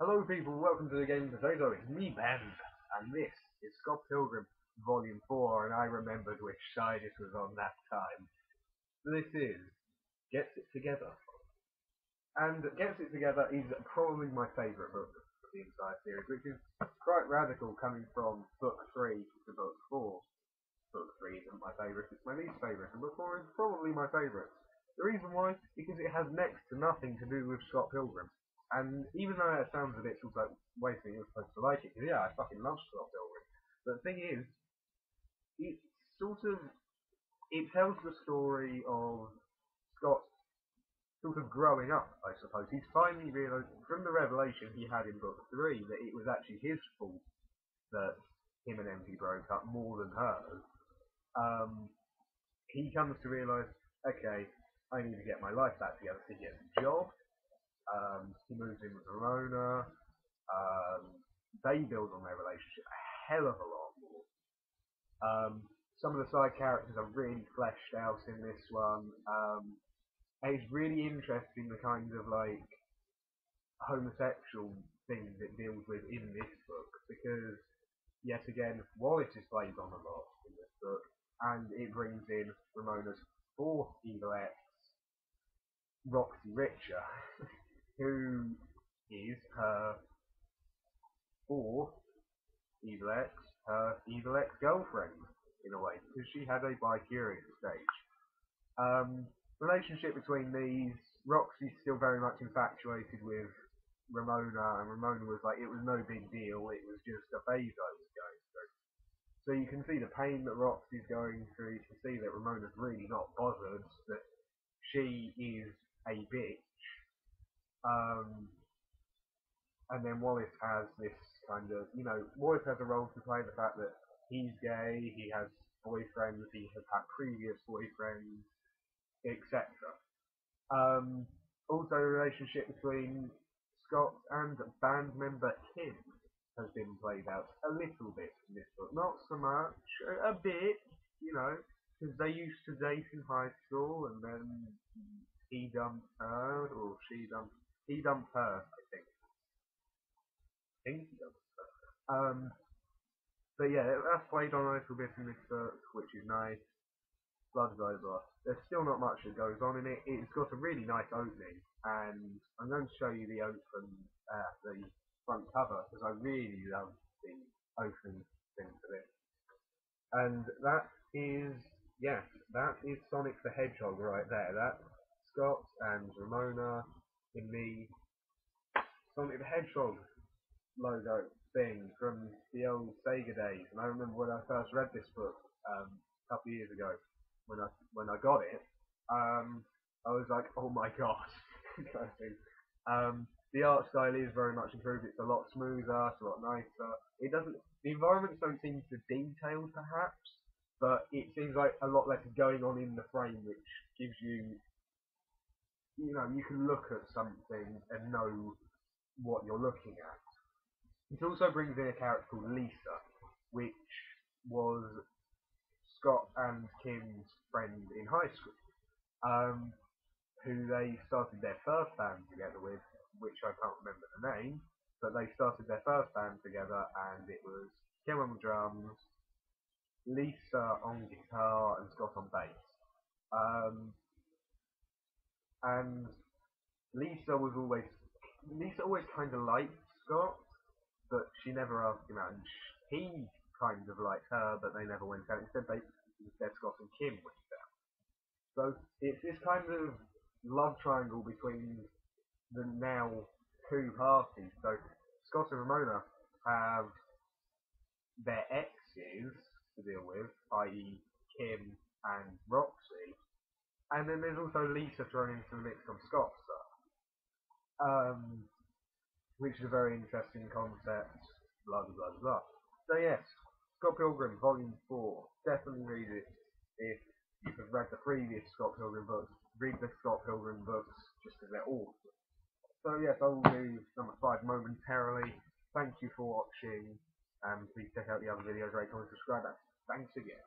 Hello people, welcome to the Game Potato. It's me, Ben, and this is Scott Pilgrim Volume 4, and I remembered which side it was on that time. This is Gets It Together. And Gets It Together is probably my favourite book of the entire series, which is quite radical coming from Book 3 to Book 4. Book 3 isn't my favourite, it's my least favourite, and Book 4 is probably my favourite. The reason why? Because it has next to nothing to do with Scott Pilgrim. And even though that sounds a bit sort of like wasting, you're supposed to like it, because yeah, I fucking love Scott Pilgrim. But the thing is, it it tells the story of Scott sort of growing up, I suppose. He's finally realised, from the revelation he had in Book 3, that it was actually his fault that him and Empty broke up more than hers. He comes to realise, okay, I need to get my life back together. So he gets a job. He moves in with Ramona. They build on their relationship a hell of a lot more. Some of the side characters are really fleshed out in this one. And it's really interesting the kind of like homosexual things it deals with in this book, because yet again Wallace is played on a lot in this book, and it brings in Ramona's fourth evil ex, Roxy Richer, who is her fourth evil ex-girlfriend, in a way, because she had a bi-curious stage. Relationship between these, Roxy's still very much infatuated with Ramona, and Ramona was like, it was no big deal, it was just a phase I was going through. So you can see the pain that Roxy's going through, you can see that Ramona's really not bothered, that she is a bitch. And then Wallace has this kind of, Wallace has a role to play, the fact that he's gay, he has boyfriends, he has had previous boyfriends, etc. Also, the relationship between Scott and band member Kim has been played out a little bit in this book. Not so much, a bit, because they used to date in high school, and then he dumped her, or he dumped her, I think. He dumped her. But yeah, that's played on a little bit in this book, which is nice. Blah blah blah. There's still not much that goes on in it. It's got a really nice opening, and I'm going to show you the front cover, because I really love the opening thing for this. And that is Sonic the Hedgehog right there. That's Scott and Ramona in the Sonic the Hedgehog logo thing from the old Sega days. And I remember when I first read this book a couple of years ago, when I got it, I was like, oh my god. The art style is very much improved. It's a lot smoother, it's a lot nicer. The environments don't seem so detailed perhaps, but it seems like a lot less is going on in the frame, which gives you, you can look at something and know what you're looking at. It also brings in a character called Lisa, which was Scott and Kim's friend in high school, who they started their first band together with, which I can't remember the name, but they started their first band together, and it was Kim on the drums, Lisa on guitar, and Scott on bass. And Lisa always kind of liked Scott, but she never asked him out, and he kind of liked her, but they never went out. Instead, Scott and Kim went out. So it's this kind of love triangle between the now two parties. So Scott and Ramona have their exes to deal with, i.e. Kim and Roxy, and then there's also Lisa thrown into the mix from Scott's stuff, which is a very interesting concept, blah blah blah blah. So yes, Scott Pilgrim Volume 4, definitely read it if you have read the previous Scott Pilgrim books. Read the Scott Pilgrim books just because they're awesome. So yes, I will do number 5 momentarily. Thank you for watching, and please check out the other videos, rate, comment, subscribe. Thanks again.